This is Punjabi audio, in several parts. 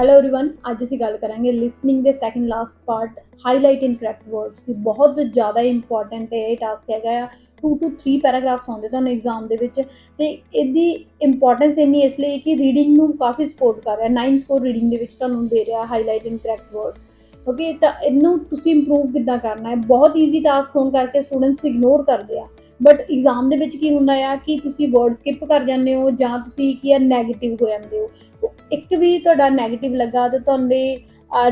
हेलो एवरीवन, ਅੱਜ ਅਸੀਂ ਗੱਲ ਕਰਾਂਗੇ ਲਿਸਨਿੰਗ ਦੇ ਸੈਕੰਡ ਲਾਸਟ ਪਾਰਟ ਹਾਈਲਾਈਟ ਇਨ ਕਰੈਕਟ ਵਰਡਸ ਦੀ। ਬਹੁਤ ਜ਼ਿਆਦਾ ਇੰਪੋਰਟੈਂਟ ਇਹ ਟਾਸਕ ਹੈਗਾ ਆ। 2 to 3 ਪੈਰਾਗ੍ਰਾਫਸ ਆਉਂਦੇ ਤੁਹਾਨੂੰ ਐਗਜ਼ਾਮ ਦੇ ਵਿੱਚ, ਤੇ ਇਹਦੀ ਇੰਪੋਰਟੈਂਸ ਇੰਨੀ ਇਸ ਲਈ ਕਿ ਰੀਡਿੰਗ ਨੂੰ ਕਾਫੀ ਸਪੋਰਟ ਕਰ ਰਿਹਾ। 9 ਸਕੋਰ ਰੀਡਿੰਗ ਦੇ ਵਿੱਚ ਤੁਹਾਨੂੰ ਦੇ ਰਿਹਾ ਹਾਈਲਾਈਟ ਇਨ ਕਰੈਕਟ ਵਰਡਸ। ਓਕੇ, ਤਾਂ ਇਹਨੂੰ ਤੁਸੀਂ ਇੰਪਰੂਵ ਕਿੱਦਾਂ ਕਰਨਾ ਹੈ? ਬਹੁਤ ਈਜ਼ੀ ਟਾਸਕ ਹੋਣ ਕਰਕੇ ਸਟੂਡੈਂਟਸ ਇਗਨੋਰ ਕਰਦੇ ਆ, ਬਟ ਐਗਜ਼ਾਮ ਦੇ ਵਿੱਚ ਕੀ ਹੁੰਦਾ ਆ ਕਿ ਤੁਸੀਂ ਵਰਡ ਸਕਿਪ ਕਰ ਜਾਂਦੇ ਹੋ ਜਾਂ ਤੁਸੀਂ ਕੀ ਆ ਨੈਗੇਟਿਵ ਹੋ ਜਾਂਦੇ ਹੋ। ਇੱਕ ਵੀ ਤੁਹਾਡਾ ਨੈਗੇਟਿਵ ਲੱਗਾ ਤਾਂ ਤੁਹਾਡੇ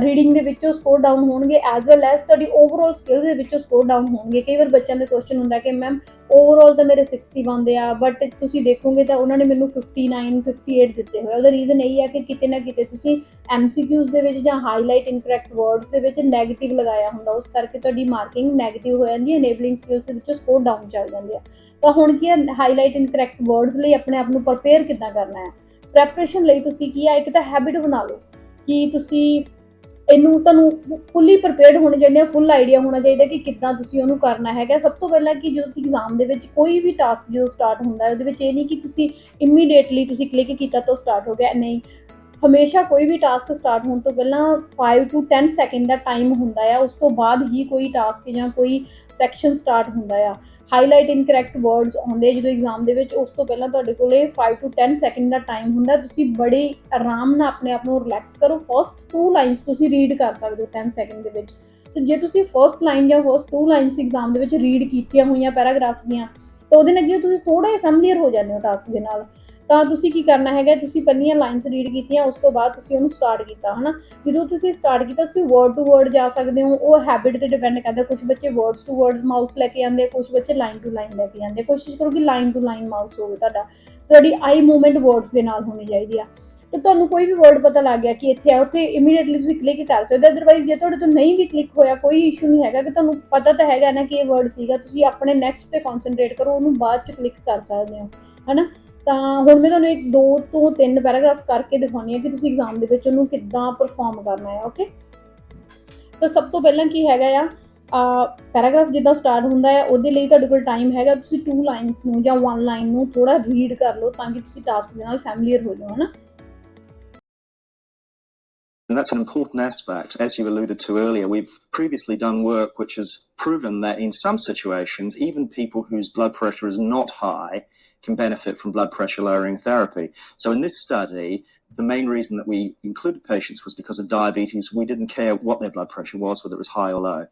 ਰੀਡਿੰਗ ਦੇ ਵਿੱਚੋਂ ਸਕੋਰ ਡਾਊਨ ਹੋਣਗੇ, ਐਜ਼ ਵੈਲ ਐਜ਼ ਤੁਹਾਡੀ ਓਵਰਆਲ ਸਕਿੱਲ ਦੇ ਵਿੱਚੋਂ ਸਕੋਰ ਡਾਊਨ ਹੋਣਗੇ। ਕਈ ਵਾਰ ਬੱਚਿਆਂ ਦੇ ਕੁਐਸਚਨ ਹੁੰਦਾ ਕਿ ਮੈਮ ਓਵਰਆਲ ਤਾਂ ਮੇਰੇ 60 ਬਣਦੇ ਆ, ਬਟ ਤੁਸੀਂ ਦੇਖੋਗੇ ਤਾਂ ਉਹਨਾਂ ਨੇ ਮੈਨੂੰ 59 58 ਦਿੱਤੇ ਹੋਏ। ਉਹਦਾ ਰੀਜ਼ਨ ਇਹੀ ਹੈ ਕਿ ਕਿਤੇ ਨਾ ਕਿਤੇ ਤੁਸੀਂ MCQs ਦੇ ਵਿੱਚ ਜਾਂ ਹਾਈਲਾਈਟ ਇਨਕਰੈਕਟ ਵਰਡਸ ਦੇ ਵਿੱਚ ਨੈਗੇਟਿਵ ਲਗਾਇਆ ਹੁੰਦਾ, ਉਸ ਕਰਕੇ ਤੁਹਾਡੀ ਮਾਰਕਿੰਗ ਨੈਗੇਟਿਵ ਹੋ ਜਾਂਦੀ ਹੈ, ਇਨੇਬਲਿੰਗ ਸਕਿੱਲਸ ਦੇ ਵਿੱਚੋਂ ਸਕੋਰ ਡਾਊਨ ਚੱਲ ਜਾਂਦੇ ਆ। ਤਾਂ ਹੁਣ ਕੀ ਹੈ, ਹਾਈਲਾਈਟ ਇਨਕਰੈਕਟ ਵਰਡਸ ਲਈ ਆਪਣੇ ਆਪ ਨੂੰ ਪ੍ਰਪੇਅਰ ਕਿੱਦਾਂ ਕਰਨਾ ਹੈ? ਪ੍ਰੈਪਰੇਸ਼ਨ ਲਈ ਤੁਸੀਂ ਕੀ ਆ, ਇੱਕ ਤਾਂ ਹੈਬਿਟ ਬਣਾ ਲਓ ਕਿ ਤੁਸੀਂ ਇਹਨੂੰ ਤੁਹਾਨੂੰ ਫੁੱਲੀ ਪ੍ਰਪੇਅਰਡ ਹੋਣੇ ਚਾਹੀਦੇ ਆ, ਫੁੱਲ ਆਈਡੀਆ ਹੋਣਾ ਚਾਹੀਦਾ ਕਿ ਕਿੱਦਾਂ ਤੁਸੀਂ ਉਹਨੂੰ ਕਰਨਾ ਹੈਗਾ। ਸਭ ਤੋਂ ਪਹਿਲਾਂ ਕਿ ਜਦੋਂ ਤੁਸੀਂ ਐਗਜ਼ਾਮ ਦੇ ਵਿੱਚ ਕੋਈ ਵੀ ਟਾਸਕ ਜਦੋਂ ਸਟਾਰਟ ਹੁੰਦਾ, ਉਹਦੇ ਵਿੱਚ ਇਹ ਨਹੀਂ ਕਿ ਤੁਸੀਂ ਇਮੀਡੀਏਟਲੀ ਤੁਸੀਂ ਕਲਿੱਕ ਕੀਤਾ ਤਾਂ ਸਟਾਰਟ ਹੋ ਗਿਆ, ਨਹੀਂ। ਹਮੇਸ਼ਾ ਕੋਈ ਵੀ ਟਾਸਕ ਸਟਾਰਟ ਹੋਣ ਤੋਂ ਪਹਿਲਾਂ 5 to 10 ਸੈਕਿੰਡ ਦਾ ਟਾਈਮ ਹੁੰਦਾ ਆ, ਉਸ ਤੋਂ ਬਾਅਦ ਹੀ ਕੋਈ ਟਾਸਕ ਜਾਂ ਕੋਈ ਸੈਕਸ਼ਨ ਸਟਾਰਟ ਹੁੰਦਾ ਆ। ਹਾਈਲਾਈਟ ਇਨਕਰੈਕਟ ਵਰਡਸ ਆਉਂਦੇ ਜਦੋਂ ਐਗਜ਼ਾਮ ਦੇ ਵਿੱਚ, ਉਸ ਤੋਂ ਪਹਿਲਾਂ ਤੁਹਾਡੇ ਕੋਲ 5 to 10 ਸੈਕਿੰਡ ਦਾ ਟਾਈਮ ਹੁੰਦਾ। ਤੁਸੀਂ ਬੜੇ ਆਰਾਮ ਨਾਲ ਆਪਣੇ ਆਪ ਨੂੰ ਰਿਲੈਕਸ ਕਰੋ। ਫਸਟ 2 ਲਾਈਨਸ ਤੁਸੀਂ ਰੀਡ ਕਰ ਸਕਦੇ ਹੋ 10 ਸੈਕਿੰਡ ਦੇ ਵਿੱਚ। ਤੇ ਜੇ ਤੁਸੀਂ ਫਸਟ ਲਾਈਨ ਜਾਂ ਫਸਟ 2 ਲਾਈਨਸ ਐਗਜ਼ਾਮ ਦੇ ਵਿੱਚ ਰੀਡ ਕੀਤੀਆਂ ਹੋਈਆਂ ਪੈਰਾਗ੍ਰਾਫਸ ਦੀਆਂ, ਤਾਂ ਉਹਦੇ ਨਾਲ ਕੀ ਤੁਸੀਂ ਥੋੜਾ ਜਿਹਾ ਫੈਮਲੀਅਰ ਹੋ ਜਾਂਦੇ ਹੋ ਟਾਸਕ ਦੇ ਨਾਲ। ਤਾਂ ਤੁਸੀਂ ਕੀ ਕਰਨਾ ਹੈਗਾ, ਤੁਸੀਂ ਪਹਿਲੀਆਂ ਲਾਈਨਸ ਰੀਡ ਕੀਤੀਆਂ, ਉਸ ਤੋਂ ਬਾਅਦ ਤੁਸੀਂ ਉਹਨੂੰ ਸਟਾਰਟ ਕੀਤਾ ਹੈ ਨਾ। ਜਦੋਂ ਤੁਸੀਂ ਸਟਾਰਟ ਕੀਤਾ ਤੁਸੀਂ ਵਰਡ ਟੂ ਵਰਡ ਜਾ ਸਕਦੇ ਹੋ। ਉਹ ਹੈਬਿਟ ਤੇ ਡਿਪੈਂਡ ਕਰਦਾ। ਕੁਝ ਬੱਚੇ ਵਰਡਸ ਟੂ ਵਰਡ ਮਾਊਸ ਲੈ ਕੇ ਆਉਂਦੇ, ਕੁਝ ਬੱਚੇ ਲਾਈਨ ਟੂ ਲਾਈਨ ਲੈ ਕੇ ਆਉਂਦੇ। ਕੋਸ਼ਿਸ਼ ਕਰੋ ਕਿ ਲਾਈਨ ਟੂ ਲਾਈਨ ਮਾਊਸ ਹੋਵੇ ਤੁਹਾਡਾ। ਤੁਹਾਡੀ ਆਈ ਮੂਵਮੈਂਟ ਵਰਡਸ ਦੇ ਨਾਲ ਹੋਣੀ ਚਾਹੀਦੀ ਆ। ਤੇ ਤੁਹਾਨੂੰ ਕੋਈ ਵੀ ਵਰਡ ਪਤਾ ਲੱਗ ਗਿਆ ਕਿ ਇੱਥੇ ਆ, ਉੱਥੇ ਇਮੀਡੀਏਟਲੀ ਤੁਸੀਂ ਕਲਿੱਕ ਕਰ ਸਕਦੇ ਹੋ। ਅਦਰਵਾਈਜ਼ ਜੇ ਤੁਹਾਡੇ ਤੋਂ ਨਹੀਂ ਵੀ ਕਲਿੱਕ ਹੋਇਆ, ਕੋਈ ਇਸ਼ੂ ਨਹੀਂ ਹੈਗਾ, ਕਿ ਤੁਹਾਨੂੰ ਪਤਾ ਤਾਂ ਹੈਗਾ ਨਾ ਕਿ ਇਹ ਵਰਡ ਸੀਗਾ, ਤੁਸੀਂ ਆਪਣੇ ਨੈਕਸਟ ਤੇ ਕਨਸੈਂਟਰੇਟ ਕਰੋ, ਉਹਨੂੰ ਬਾਅਦ ਚ ਕਲਿੱਕ ਕਰ ਸਕਦੇ ਹੋ, ਹਨਾ। ਤਾਂ ਹੁਣ ਮੈਂ ਤੁਹਾਨੂੰ 2 ਤੋਂ 3 ਪੈਰਾਗ੍ਰਾਫਸ ਕਰਕੇ ਦਿਖਾਉਣੀ ਹੈ ਕਿ ਤੁਸੀਂ ਐਗਜ਼ਾਮ ਦੇ ਵਿੱਚ ਉਹਨੂੰ ਕਿੱਦਾਂ ਪਰਫਾਰਮ ਕਰਨਾ ਹੈ। ਓਕੇ, ਤਾਂ ਸਭ ਤੋਂ ਪਹਿਲਾਂ ਕੀ ਹੈਗਾ ਆ, ਪੈਰਾਗ੍ਰਾਫ ਜਿੱਦਾਂ ਸਟਾਰਟ ਹੁੰਦਾ ਹੈ, ਉਹਦੇ ਲਈ ਤੁਹਾਡੇ ਕੋਲ ਟਾਈਮ ਹੈਗਾ। ਤੁਸੀਂ 2 ਲਾਈਨਸ ਨੂੰ ਜਾਂ 1 ਲਾਈਨ ਨੂੰ ਥੋੜਾ ਰੀਡ ਕਰ ਲਓ ਤਾਂ ਕਿ ਤੁਸੀਂ ਟਾਸਕ ਦੇ ਨਾਲ ਫੈਮਲੀਅਰ ਹੋ ਜਾਓ, ਹਨਾ। And that's an important aspect. As you alluded to earlier, we've previously done work which has proven that in some situations, even people whose blood pressure is not high can benefit from blood pressure lowering therapy. So in this study, the main reason that we included patients was because of diabetes. We didn't care what their blood pressure was, whether it was high or low.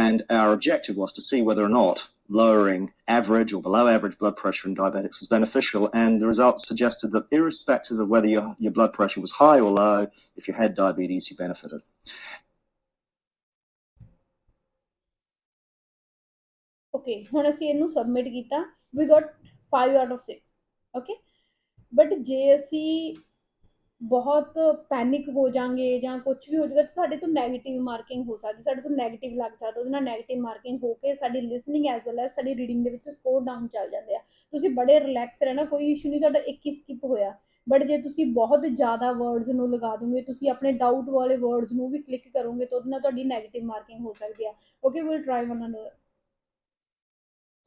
And our objective was to see whether or not lowering average or below average blood pressure in diabetics was beneficial, and the results suggested that irrespective of whether your blood pressure was high or low, if you had diabetes, you benefited. Okay, ਹੁਣ ਅਸੀਂ ਇਹਨੂੰ ਸਬਮਿਟ ਕੀਤਾ, we got 5 out of 6. okay, but ਜੇ ਅਸੀਂ ਬਹੁਤ ਪੈਨਿਕ ਹੋ ਜਾਾਂਗੇ ਜਾਂ ਕੁਛ ਵੀ ਹੋ ਜਾਊਗਾ ਤਾਂ ਸਾਡੇ ਤੋਂ ਨੈਗੇਟਿਵ ਮਾਰਕਿੰਗ ਹੋ ਸਕਦੀ, ਸਾਡੇ ਤੋਂ ਨੈਗੇਟਿਵ ਲੱਗ ਸਕਦਾ। ਉਹਦੇ ਨਾਲ ਨੈਗੇਟਿਵ ਮਾਰਕਿੰਗ ਹੋ ਕੇ ਸਾਡੀ ਲਿਸਨਿੰਗ ਐਜ਼ ਵੈਲ ਐਜ਼ ਸਾਡੀ ਰੀਡਿੰਗ ਦੇ ਵਿੱਚ ਸਕੋਰ ਡਾਊਨ ਚੱਲ ਜਾਂਦੇ ਆ। ਤੁਸੀਂ ਬੜੇ ਰਿਲੈਕਸ ਰਹਿਣਾ, ਕੋਈ ਇਸ਼ੂ ਨਹੀਂ, ਤੁਹਾਡਾ ਇੱਕ ਹੀ ਸਕਿਪ ਹੋਇਆ। ਬਟ ਜੇ ਤੁਸੀਂ ਬਹੁਤ ਜ਼ਿਆਦਾ ਵਰਡਸ ਨੂੰ ਲਗਾ ਦੋਗੇ, ਤੁਸੀਂ ਆਪਣੇ ਡਾਊਟ ਵਾਲੇ ਵਰਡਸ ਨੂੰ ਵੀ ਕਲਿੱਕ ਕਰੋਗੇ, ਤਾਂ ਉਹਦੇ ਨਾਲ ਤੁਹਾਡੀ ਨੈਗੇਟਿਵ ਮਾਰਕਿੰਗ ਹੋ ਸਕਦੀ ਆ। Okay, we will try one another.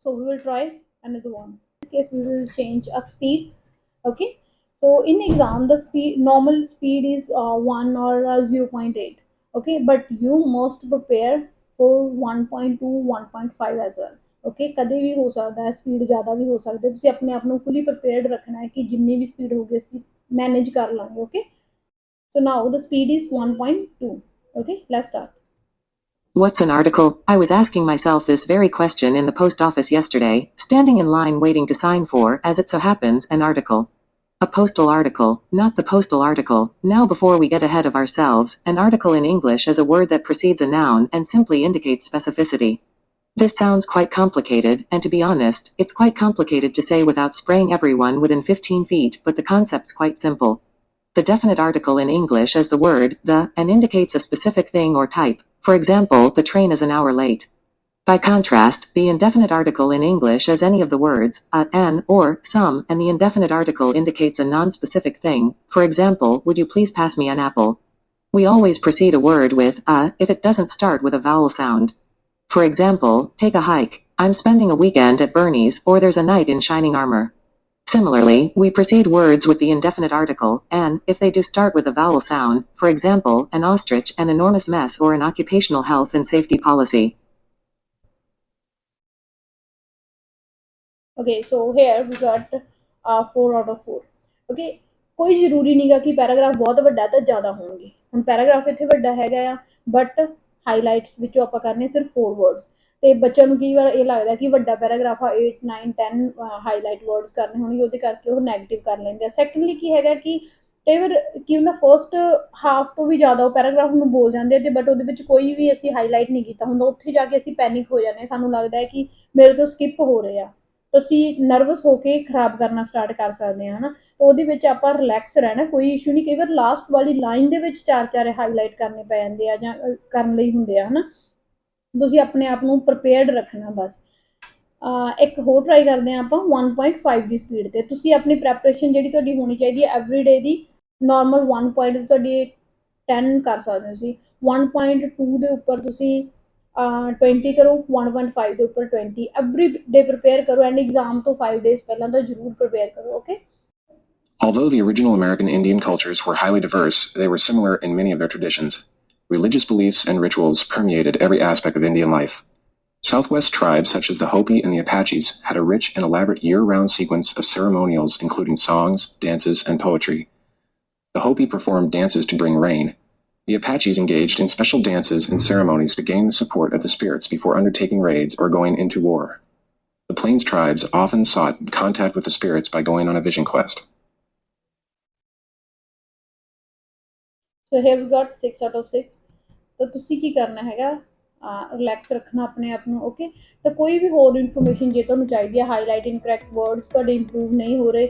So we will try another one. In this case we will change a speed. Okay, so in exam the speed, normal speed is 1 or 0.8. okay, but you must prepare for 1.2 1.5 as well. okay, ਕਦੇ ਵੀ ਹੋ ਸਕਦਾ ਹੈ, ਸਪੀਡ ਜ਼ਿਆਦਾ ਵੀ ਹੋ ਸਕਦਾ ਹੈ। ਤੁਸੀਂ ਆਪਣੇ ਆਪ ਨੂੰ ਫੁੱਲੀ ਪ੍ਰਪੇਅਰਡ ਰੱਖਣਾ ਹੈ ਕਿ ਜਿੰਨੀ ਵੀ ਸਪੀਡ ਹੋਊਗੀ ਅਸੀਂ ਮੈਨੇਜ ਕਰ ਲਾਂਗੇ। okay, so now the speed is 1.2. okay, let's start. What's an article? I was asking myself this very question in the post office yesterday, standing in line waiting to sign for, as it so happens, an article. A postal article, not the postal article. Now before we get ahead of ourselves, an article in English is a word that precedes a noun and simply indicates specificity. This sounds quite complicated, and to be honest, it's quite complicated to say without spraying everyone within 15 feet, but the concept's quite simple. The definite article in English is the word the and indicates a specific thing or type. For example, the train is an hour late. By contrast, the indefinite article in English is any of the words a, an, or some, and the indefinite article indicates a non-specific thing. For example, would you please pass me an apple? We always precede a word with a if it doesn't start with a vowel sound. For example, take a hike. I'm spending a weekend at Bernie's, or there's a knight in shining armor. Similarly, we precede words with the indefinite article, an, if they do start with a vowel sound, for example, an ostrich, an enormous mess, or an occupational health and safety policy. Okay, so here we got 4 out of 4. Okay, ਕੋਈ ਜ਼ਰੂਰੀ ਨਹੀਂਗਾ ਕਿ ਪੈਰਾਗ੍ਰਾਫ ਬਹੁਤ ਵੱਡਾ ਤਾਂ ਜ਼ਿਆਦਾ ਹੋਣਗੇ। ਹੁਣ ਪੈਰਾਗ੍ਰਾਫ ਇੱਥੇ ਵੱਡਾ ਹੈਗਾ ਆ, ਬਟ ਹਾਈਲਾਈਟਸ ਵਿੱਚੋਂ ਆਪਾਂ ਕਰਨੇ ਸਿਰਫ 4 ਵਰਡਸ। ਤੇ ਬੱਚਿਆਂ ਨੂੰ ਕਈ ਵਾਰ ਇਹ ਲੱਗਦਾ ਕਿ ਵੱਡਾ ਪੈਰਾਗ੍ਰਾਫ ਆ 8 9 10 ਹਾਈਲਾਈਟ ਵਰਡਸ ਕਰਨੇ ਹੋਣਗੇ, ਉਹਦੇ ਕਰਕੇ ਉਹ ਨੈਗੇਟਿਵ ਕਰ ਲੈਂਦੇ ਆ। ਸੈਕੰਡਲੀ ਕੀ ਹੈਗਾ ਕਿ ਕਈ ਵਾਰ ਕੀ ਹੁੰਦਾ, ਫਸਟ ਹਾਫ ਤੋਂ ਵੀ ਜ਼ਿਆਦਾ ਉਹ ਪੈਰਾਗ੍ਰਾਫ ਨੂੰ ਬੋਲ ਜਾਂਦੇ ਆ ਤੇ ਬਟ ਉਹਦੇ ਵਿੱਚ ਕੋਈ ਵੀ ਅਸੀਂ ਹਾਈਲਾਈਟ ਨਹੀਂ ਕੀਤਾ ਹੁੰਦਾ। ਉੱਥੇ ਜਾ ਕੇ ਅਸੀਂ ਪੈਨਿਕ ਹੋ ਜਾਂਦੇ ਹਾਂ, ਸਾਨੂੰ ਲੱਗਦਾ ਹੈ ਕਿ ਮੇਰੇ ਤੋਂ ਸਕਿਪ ਹੋ ਰਹੇ ਆ, ਅਸੀਂ ਨਰਵਸ ਹੋ ਕੇ ਖਰਾਬ ਕਰਨਾ ਸਟਾਰਟ ਕਰ ਸਕਦੇ ਹਾਂ, ਹੈ ਨਾ। ਤਾਂ ਉਹਦੇ ਵਿੱਚ ਆਪਾਂ ਰਿਲੈਕਸ ਰਹਿਣਾ, ਕੋਈ ਇਸ਼ੂ ਨਹੀਂ। ਕਈ ਵਾਰ ਲਾਸਟ ਵਾਲੀ ਲਾਈਨ ਦੇ ਵਿੱਚ 4 ਹਾਈਲਾਈਟ ਕਰਨੇ ਪੈ ਜਾਂਦੇ ਆ ਜਾਂ ਕਰਨ ਲਈ ਹੁੰਦੇ ਆ, ਹੈ ਨਾ। ਤੁਸੀਂ ਆਪਣੇ ਆਪ ਨੂੰ ਪ੍ਰੀਪੇਅਰਡ ਰੱਖਣਾ ਬਸ। ਇੱਕ ਹੋਰ ਟਰਾਈ ਕਰਦੇ ਹਾਂ ਆਪਾਂ 1.5 ਦੀ ਸਪੀਡ 'ਤੇ। ਤੁਸੀਂ ਆਪਣੀ ਪ੍ਰੈਪਰੇਸ਼ਨ ਜਿਹੜੀ ਤੁਹਾਡੀ ਹੋਣੀ ਚਾਹੀਦੀ ਹੈ ਐਵਰੀ ਡੇ ਦੀ, ਨੋਰਮਲ 1 ਪੁਆਇੰਟ ਤੁਹਾਡੀ 10 ਕਰ ਸਕਦੇ ਹੋ ਤੁਸੀਂ। 1.2 ਦੇ ਉੱਪਰ ਤੁਸੀਂ 20 ਕਰੋ, 1.5 ਦੇ ਉੱਪਰ 20 ਐਵਰੀ ਡੇ ਪ੍ਰਪੇਅਰ ਕਰੋ, ਐਂਡ ਐਗਜ਼ਾਮ ਤੋਂ 5 ਡੇਜ਼ ਪਹਿਲਾਂ ਤਾਂ ਜ਼ਰੂਰ ਪ੍ਰਪੇਅਰ ਕਰੋ। Okay. Although the original American Indian cultures were highly diverse, they were similar in many of their traditions. Religious beliefs and rituals permeated every aspect of Indian life. Southwest tribes such as the Hopi and the Apaches had a rich and elaborate year-round sequence of ceremonials including songs, dances, and poetry. The Hopi performed dances to bring rain. The Apaches engaged in special dances and ceremonies to gain the support of the spirits before undertaking raids or going into war. The Plains tribes often sought contact with the spirits by going on a vision quest. So here we got 6 out of 6। ਤਾਂ ਤੁਸੀਂ ਕੀ ਕਰਨਾ ਹੈਗਾ, ਰਿਲੈਕਸ ਰੱਖਣਾ ਆਪਣੇ ਆਪ ਨੂੰ। ਓਕੇ। ਤਾਂ ਕੋਈ ਵੀ ਹੋਰ ਇਨਫੋਰਮੇਸ਼ਨ ਜੇ ਤੁਹਾਨੂੰ ਚਾਹੀਦੀ ਹੈ, ਹਾਈਲਾਈਟ ਇਨਕਰੈਕਟ ਵਰਡਸ ਤੁਹਾਡੇ ਇੰਪਰੂਵ ਨਹੀਂ ਹੋ ਰਹੇ,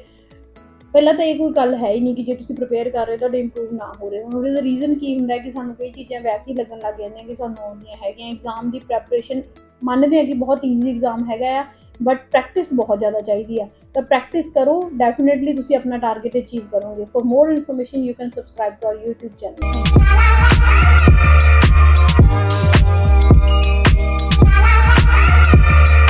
ਪਹਿਲਾਂ ਤਾਂ ਇਹ ਕੋਈ ਗੱਲ ਹੈ ਹੀ ਨਹੀਂ ਕਿ ਜੇ ਤੁਸੀਂ ਪ੍ਰਪੇਅਰ ਕਰ ਰਹੇ ਤੁਹਾਡੇ ਇੰਪਰੂਵ ਨਾ ਹੋ ਰਹੇ। ਹੁਣ ਉਹਦਾ ਰੀਜ਼ਨ ਕੀ ਹੁੰਦਾ ਕਿ ਸਾਨੂੰ ਕਈ ਚੀਜ਼ਾਂ ਵੈਸੇ ਹੀ ਲੱਗਣ ਲੱਗ ਜਾਂਦੀਆਂ ਕਿ ਸਾਨੂੰ ਆਉਂਦੀਆਂ ਹੈਗੀਆਂ। ਐਗਜ਼ਾਮ ਦੀ ਪ੍ਰੈਪਰੇਸ਼ਨ ਮੰਨਦੇ ਹਾਂ ਕਿ ਬਹੁਤ ਈਜ਼ੀ ਐਗਜ਼ਾਮ ਹੈਗਾ ਆ, ਬਟ ਪ੍ਰੈਕਟਿਸ ਬਹੁਤ ਜ਼ਿਆਦਾ ਚਾਹੀਦੀ ਆ। ਤਾਂ ਪ੍ਰੈਕਟਿਸ ਕਰੋ, ਡੈਫੀਨੇਟਲੀ ਤੁਸੀਂ ਆਪਣਾ ਟਾਰਗੇਟ ਅਚੀਵ ਕਰੋਗੇ। For more information you can subscribe to our YouTube channel.